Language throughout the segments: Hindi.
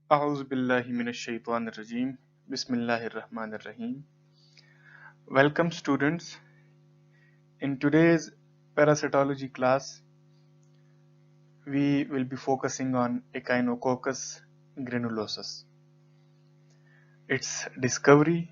A'udhu billahi minash shaitanir rajim. Bismillahir rahmanir rahim. Welcome students. In today's parasitology class, we will be focusing on Echinococcus granulosus. Its discovery,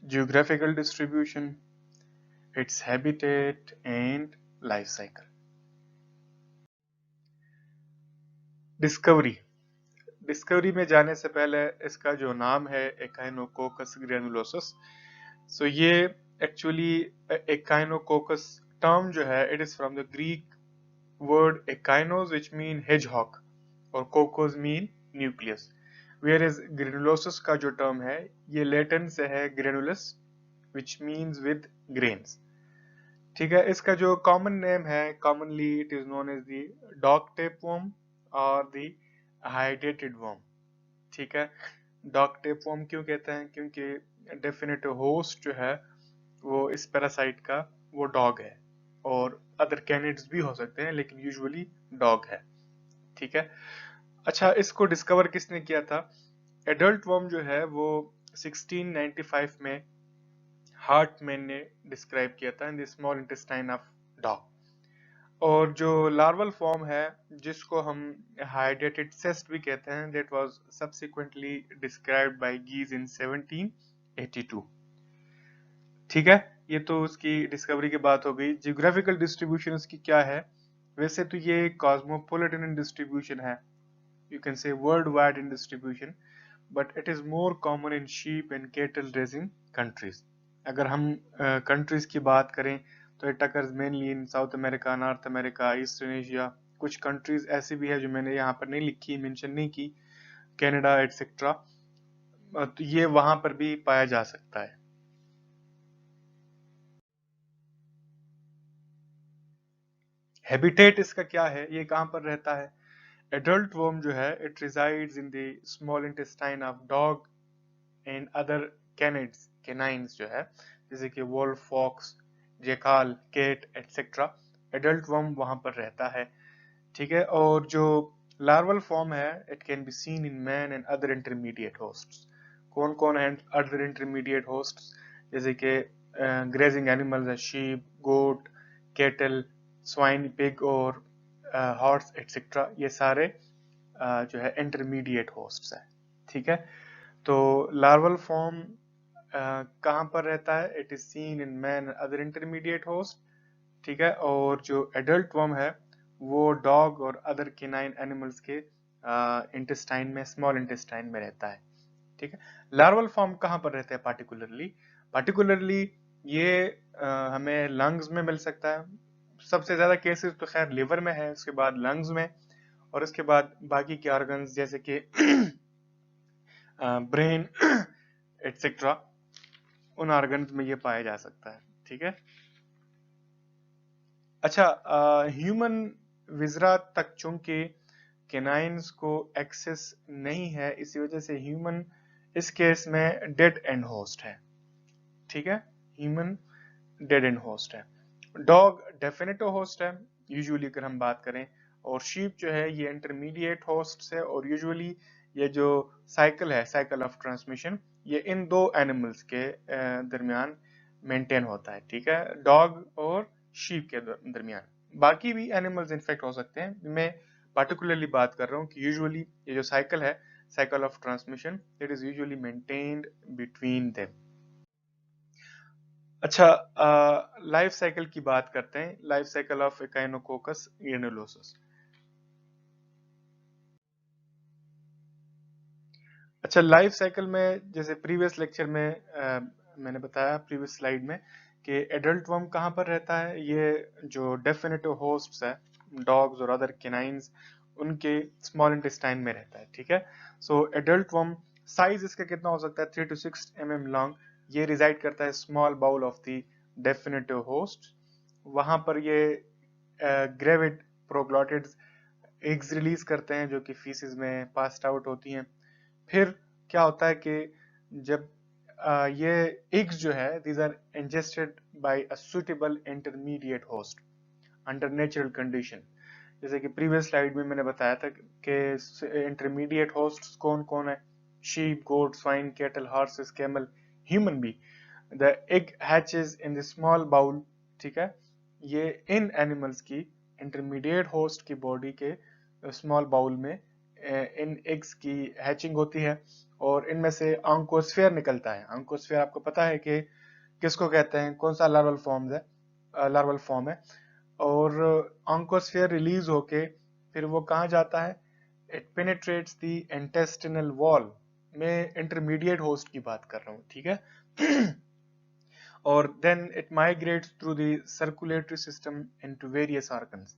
geographical distribution, its habitat and life cycle. Discovery में जाने से पहले इसका जो नाम है Echinococcus granulosus, सो ये एक्चुअली Echinococcus टर्म जो है it is from the Greek word echino's which mean hedgehog और coccus mean nucleus, whereas granulosus का जो टर्म है ये लैटिन से है granulus which means with grains. ठीक है, इसका जो कॉमन नेम है commonly it is known as the dog tapeworm और the hydrated worm. ठीक है, डॉग टेपवर्म क्यों कहते हैं? क्योंकि डेफिनेट होस्ट जो है वो इस पैरासाइट का वो डॉग है और अदर कैनिड्स भी हो सकते हैं लेकिन यूजुअली डॉग है. ठीक है, अच्छा, इसको डिस्कवर किसने किया था? एडल्ट वर्म जो है वो 1695 में हार्टमैन ने डिस्क्राइब किया था इन the small intestine of dog. और जो लार्वल फॉर्म है जिसको हम हाइड्रेटेड सेस्ट भी कहते हैं, that was subsequently described by Goeze in 1782. ठीक है, ये तो उसकी डिस्कवरी की बात हो गई. जियोग्राफिकल डिस्ट्रीब्यूशन उसकी क्या है? वैसे तो ये कॉस्मोपॉलिटन इन डिस्ट्रीब्यूशन है, you can say world wide in distribution, but it is more common in sheep and cattle raising countries. अगर हम कंट्रीज की बात करें तो it occurs mainly in south America, north America, eastern Asia. कुछ कंट्रीज ऐसी भी है जो मैंने यहाँ पर नहीं लिखी, मेंशन नहीं की, कनाडा एटसेट्रा, तो ये वहां पर भी पाया जा सकता है. हैबिटेट इसका क्या है, ये कहाँ पर रहता है? एडल्ट वर्म जो है it resides in the small intestine of dog and other canids, canines जो है, जैसे कि wolf, fox, jackal, cat etcetera. Adult worm वहां पर रहता है. ठीक है, और जो लार्वल फॉर्म है it can be seen in man and other intermediate hosts. कौन कौन है अदर इंटरमीडिएट होस्ट्स? जैसे कि ग्रेजिंग एनिमल्स है, sheep, goat, cattle, swine, pig और हॉर्स एटसेट्रा. ये सारे जो है इंटरमीडिएट होस्ट्स है. ठीक है, तो लार्वल फॉर्म कहाँ पर रहता है? It is seen in man other intermediate host. ठीक है, और जो एडल्ट वर्म है वो डॉग और अदर केनाइन एनिमल्स के इंटेस्टाइन में, स्मॉल इंटेस्टाइन में रहता है. ठीक है, लार्वल फॉर्म कहाँ पर रहता है पार्टिकुलरली ये हमें लंग्स में मिल सकता है. सबसे ज्यादा केसेस तो खैर लिवर में है, उसके बाद लंग्स में, और उसके बाद बाकी के ऑर्गन्स जैसे कि ब्रेन एटसेट्रा, उन ऑर्गन्स में ये पाया जा सकता है. ठीक है, अच्छा, ह्यूमन विजरा तक चूंकि केनाइंस को एक्सेस नहीं है, इसी वजह से ह्यूमन इस केस में डेड एंड होस्ट है. ठीक है, ह्यूमन डेड एंड होस्ट है. डॉग डेफिनेटो होस्ट है यूजुअली अगर हम बात करें, और शीप जो है ये इंटरमीडिएट होस्ट है. और यूजुअली ये जो साइकिल है, साइकिल ऑफ ट्रांसमिशन, ये इन दो एनिमल्स के दरमियान मेंटेन होता है. ठीक है, डॉग और शीप के दरमियान. बाकी भी एनिमल्स इनफेक्ट हो सकते हैं, मैं पार्टिकुलरली बात कर रहा हूँ कि यूजुअली ये जो साइकिल है, cycle of transmission, it is usually maintained between them. अच्छा, लाइफ साइकिल की बात करते हैं, लाइफ साइकिल ऑफ एकाइनोकोकस ग्रेनुलोसस. अच्छा, लाइफ साइकिल में जैसे प्रीवियस लेक्चर में मैंने बताया, प्रीवियस स्लाइड में, कि एडल्ट वर्म कहाँ पर रहता है? ये जो डेफिनेटिव होस्ट्स है, डॉग्स और अदर केनाइंस, उनके स्मॉल इंटेस्टाइन में रहता है. ठीक है, सो एडल्ट वर्म साइज इसका कितना हो सकता है? 3 to 6 mm लॉन्ग. ये रिजाइड करता है small bowel of the definitive host. वहां पर ये ग्रेविड प्रोग्लॉटिड्स एग्स रिलीज करते हैं जो कि फीसिस में पास्ड आउट होती हैं. फिर क्या होता है कि जब ये एग्स जो है, these are ingested by a suitable intermediate host under natural condition. जैसे कि प्रीवियस स्लाइड में मैंने बताया था कि इंटरमीडिएट होस्ट्स कौन कौन है, sheep, goat, swine, cattle, horses, camel, human be. The egg hatches in the small bowel, ठीक है, ये इन एनिमल्स की इंटरमीडिएट होस्ट की बॉडी के स्मॉल बाउल में इन एग्स की हैचिंग होती है और इनमें से ऑन्कोस्फेयर निकलता है। ऑन्कोस्फेयर आपको पता है कि किसको कहते हैं, कौन सा लार्वल फॉर्म है, लार्वल फॉर्म है। और ऑन्कोस्फेयर रिलीज होके फिर वो कहाँ जाता है, it penetrates the intestinal wall. मैं इंटरमीडिएट होस्ट की बात कर रहा हूँ, ठीक है। और then it migrates through the circulatory system into various organs,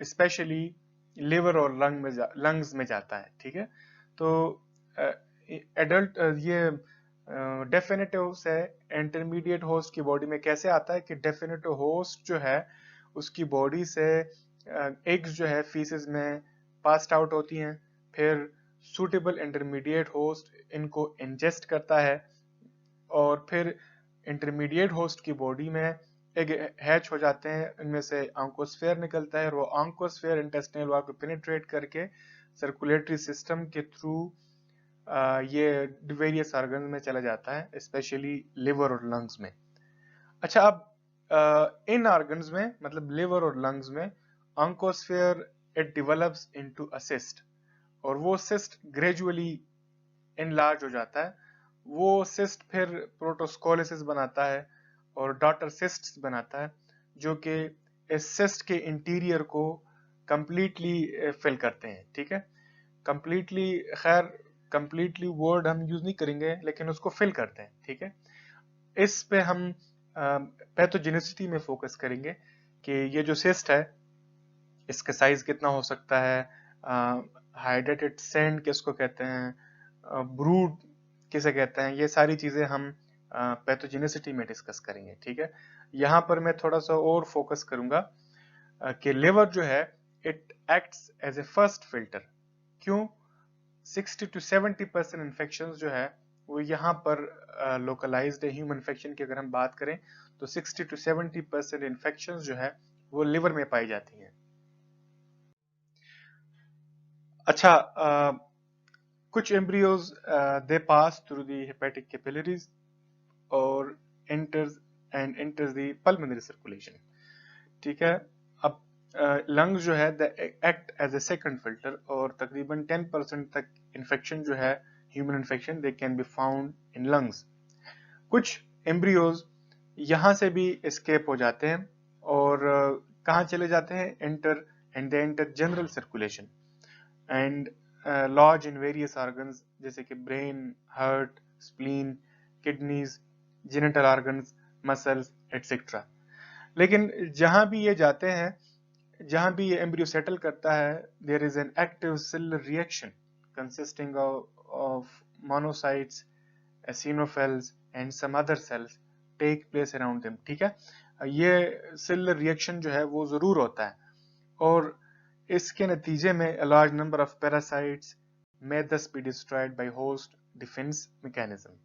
specially liver और लंग्स में जाता है, ठीक है। तो एडल्ट ये डेफिनेटिव से इंटरमीडिएट होस्ट की बॉडी में कैसे आता है कि डेफिनेटिव होस्ट जो है उसकी बॉडी से एग्स जो है फीसेस में पास्ड आउट होती हैं, फिर सूटेबल इंटरमीडिएट होस्ट इनको इंजेस्ट करता है और फिर इंटरमीडिएट होस्ट की बॉडी में एग हैच हो जाते हैं, इनमें से ऑन्कोस्फेयर निकलता है और वो ऑन्कोस्फेयर इंटेस्टिनल वॉल को पेनिट्रेट करके सर्कुलेटरी सिस्टम के थ्रू ये वेरियस ऑर्गन में चला जाता है, स्पेशली लिवर और लंग्स में। अच्छा, अब इन ऑर्गन्स में मतलब लिवर और लंग्स में oncosphere it develops into a cyst और वो सिस्ट ग्रेजुअली इनलार्ज हो जाता है। वो सिस्ट फिर प्रोटोस्कोलिसिस बनाता है और डॉटर सिस्ट्स बनाता है जो कि इस सिस्ट के इंटीरियर को कंप्लीटली फिल करते हैं, ठीक है। कंप्लीटली, खैर कंप्लीटली वर्ड हम यूज नहीं करेंगे लेकिन उसको फिल करते हैं, ठीक है। इस पे हम पैथोजेनिसिटी में फोकस करेंगे कि ये जो सिस्ट है इसका साइज कितना हो सकता है, हाइड्रेटेड सैंड किसको कहते हैं, ब्रूड किसे कहते हैं, ये सारी चीजें हम पैथोजेनिसिटी में डिस्कस करेंगे, ठीक है। यहाँ पर मैं थोड़ा सा और फोकस करूंगा कि लिवर जो है it acts as a first filter. क्यों? 60 to 70% इन्फेक्शन जो है वो यहाँ पर लोकलाइज्ड है। ह्यूमन इन्फेक्शन की अगर हम बात करें तो 60 to 70% इन्फेक्शन जो है वो लिवर में पाई जाती हैं। अच्छा, कुछ embryos they pass through the hepatic capillaries और enters the pulmonary circulation, ठीक है। अब लंग्स जो है the act as a second filter और तकरीबन 10% तक इन्फेक्शन जो है human infection they can be found in lungs. कुछ एम्ब्रियोज यहाँ से भी एस्केप हो जाते हैं और कहाँ चले जाते हैं, they enter general circulation and lodge in various organs जैसे कि brain, heart, spleen, kidneys, genital organs, muscles etcetera. लेकिन जहां भी ये जाते हैं, जहां भी ये एम्ब्रियो सेटल करता है, there is an active cellular reaction consisting of monocytes, eosinophils and some other cells take place around them, ठीक है। ये सेलुलर रिएक्शन जो है वो जरूर होता है और इसके नतीजे में a large number of parasites may thus be destroyed by host defense mechanism।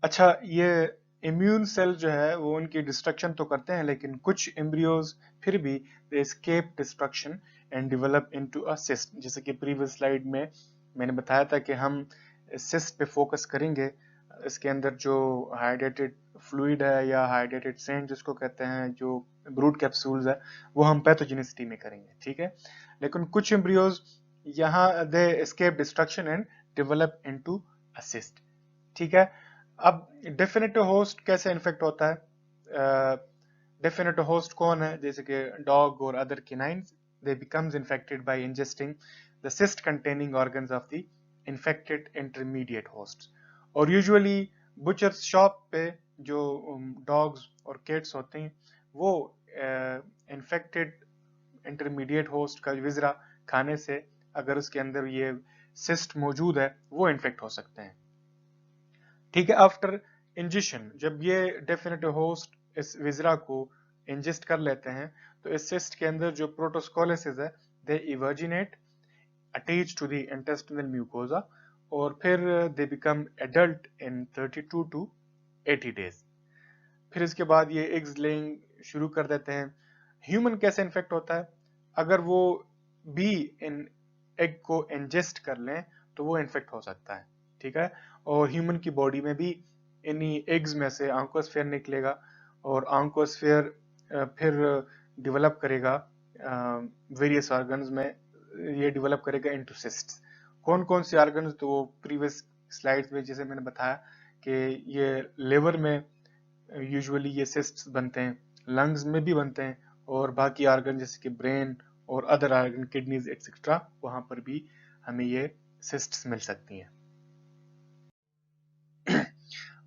अच्छा, ये इम्यून सेल जो है वो उनकी डिस्ट्रक्शन तो करते हैं लेकिन कुछ एम्ब्रियोज फिर भी they escape destruction and develop into a cyst. जैसे कि प्रीवियस स्लाइड में मैंने बताया था कि हम सिस्ट पे फोकस करेंगे। इसके अंदर जो हाइड्रेटेड फ्लूइड है या हाइड्रेटेड सैंड जिसको कहते हैं, जो ब्रूड कैप्सूल्स है, वो हम पैथोजेनिसिटी में करेंगे, ठीक है। लेकिन कुछ एम्ब्रियोज यहाँ they escape destruction and develop into a cyst, ठीक है। अब डेफिनेटिव होस्ट कैसे इन्फेक्ट होता है? डेफिनेटिव होस्ट कौन है? जैसे कि डॉग और other canines, they becomes infected by ingesting the cyst containing organs of the infected intermediate host. और यूजुअली बुचर्स शॉप पे जो डॉग्स और कैट्स होते हैं वो इन्फेक्टेड इंटरमीडिएट होस्ट का विजरा खाने से, अगर उसके अंदर ये सिस्ट मौजूद है, वो इन्फेक्ट हो सकते हैं, ठीक है। आफ्टर इंजेशन, जब ये डेफिनेटिव होस्ट इस विजरा को इंजेस्ट कर लेते हैं तो इस सिस्ट के अंदर जो प्रोटोस्कोलिसिस है they evaginate attach to the intestinal mucosa और फिर they become adult in 32 to 80 days। फिर इसके बाद ये एग्स लेइंग शुरू कर देते हैं। ह्यूमन कैसे इन्फेक्ट होता है? अगर वो भी इन एग को इंजेस्ट कर लें तो वो इन्फेक्ट हो सकता है, ठीक है। और ह्यूमन की बॉडी में भी इन्हीं एग्स में से आंकोस्फेयर निकलेगा और आंकोस्फेयर फिर डेवलप करेगा वेरियस ऑर्गन्स में, ये डेवलप करेगा इनटू सिस्ट्स। कौन कौन से ऑर्गन्स, तो वो प्रीवियस स्लाइड्स में जैसे मैंने बताया कि ये लिवर में यूजुअली ये सिस्ट्स बनते हैं, लंग्स में भी बनते हैं, और बाकी ऑर्गन जैसे कि ब्रेन और अदर ऑर्गन, किडनीज एक्सेट्रा, वहां पर भी हमें ये सिस्ट्स मिल सकती हैं।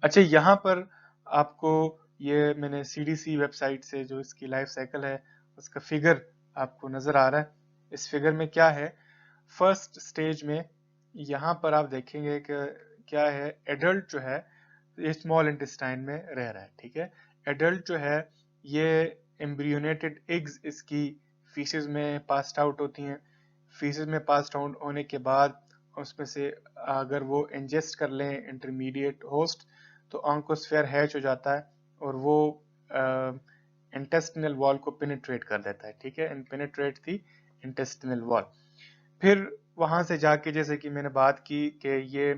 अच्छा, यहाँ पर आपको ये मैंने CDC वेबसाइट से जो इसकी लाइफ साइकिल है उसका फिगर आपको नजर आ रहा है। इस फिगर में क्या है, फर्स्ट स्टेज में यहाँ पर आप देखेंगे कि क्या है, एडल्ट जो है ये स्मॉल इंटेस्टाइन में रह रहा है, ठीक है। एडल्ट जो है ये एम्ब्रियोनेटेड एग्स इसकी फीसेस में पास्ड आउट होती हैं। फीसेस में पास्ड आउट होने के बाद उसमें से अगर वो इंजेस्ट कर लें इंटरमीडिएट होस्ट तो ऑन्कोस्फेयर हैच हो जाता है और वो इंटेस्टिनल वॉल को पेनिट्रेट कर देता है, ठीक है, पेनिट्रेट दी इंटेस्टिनल वॉल। फिर वहां से जाके जैसे कि मैंने बात की कि ये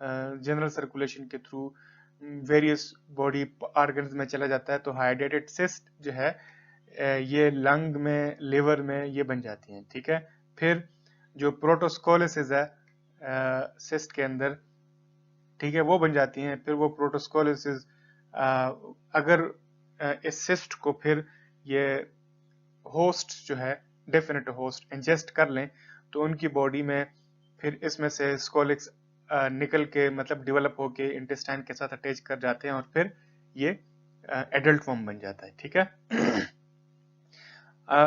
जनरल सर्कुलेशन के थ्रू वेरियस बॉडी ऑर्गन्स में चला जाता है, तो हाइड्रेटेड सिस्ट जो है ये लंग में, लिवर में ये बन जाती हैं, ठीक है। फिर जो प्रोटोस्कोलिसिस है सिस्ट के अंदर, ठीक है, वो बन जाती हैं। फिर वो प्रोटोस्कोलिसिस अगर इस सिस्ट को फिर ये होस्ट जो है, डेफिनेट होस्ट इंजेस्ट कर लें तो उनकी बॉडी में फिर इसमें से स्कोलिक्स निकल के, मतलब डेवलप होके इंटेस्टाइन के साथ अटैच कर जाते हैं और फिर ये एडल्ट फॉर्म बन जाता है, ठीक है।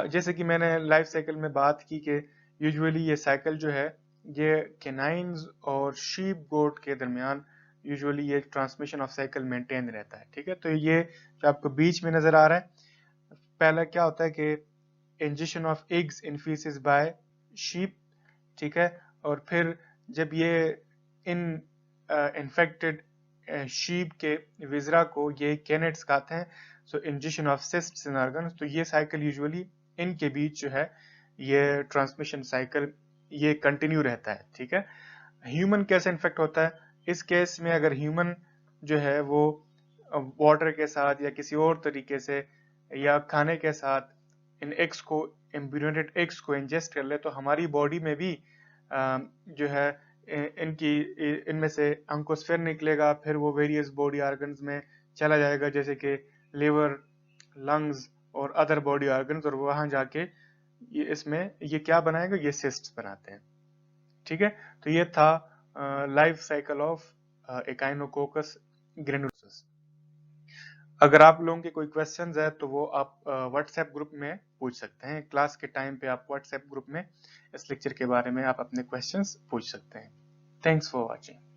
जैसे कि मैंने लाइफ साइकिल में बात की कि यूजुअली ये साइकिल जो है ये कैनाइन्स और शीप गोट के दरमियान यूजुअली ये ट्रांसमिशन ऑफ साइकिल मेंटेन रहता है, ठीक है। तो ये जो आपको बीच में नजर आ रहा है, पहला क्या होता है कि injection of eggs in faeces by sheep, ठीक है, और फिर जब ये इन इन्फेक्टेड शीप के विजरा को ये कैनेट्स खाते हैं, so injection of cysts in organs, तो ये साइकिल यूजुअली इनके बीच जो है ये ट्रांसमिशन साइकिल ये कंटिन्यू रहता है, ठीक है। ह्यूमन कैसे इन्फेक्ट होता है, इस केस में अगर ह्यूमन जो है वो वाटर के साथ या किसी और तरीके से या खाने के साथ इन एग्स को, एम्ब्रियोनेटेड एग्स को इंजेस्ट कर ले तो हमारी बॉडी में भी जो है इनमें से अंकोस्फेयर निकलेगा, फिर वो वेरियस बॉडी ऑर्गन्स में चला जाएगा जैसे कि लिवर, लंग्स और अदर बॉडी ऑर्गन्स, और वहां जाके ये इसमें ये क्या बनाएगा, ये सिस्ट्स बनाते हैं, ठीक है। तो ये था लाइफ साइकिल ऑफ एकाइनोकोकस ग्रेनुलोसस। अगर आप लोगों के कोई क्वेश्चंस है तो वो आप व्हाट्सएप ग्रुप में पूछ सकते हैं। क्लास के टाइम पे आप व्हाट्सएप ग्रुप में इस लेक्चर के बारे में आप अपने क्वेश्चंस पूछ सकते हैं। Thanks for watching.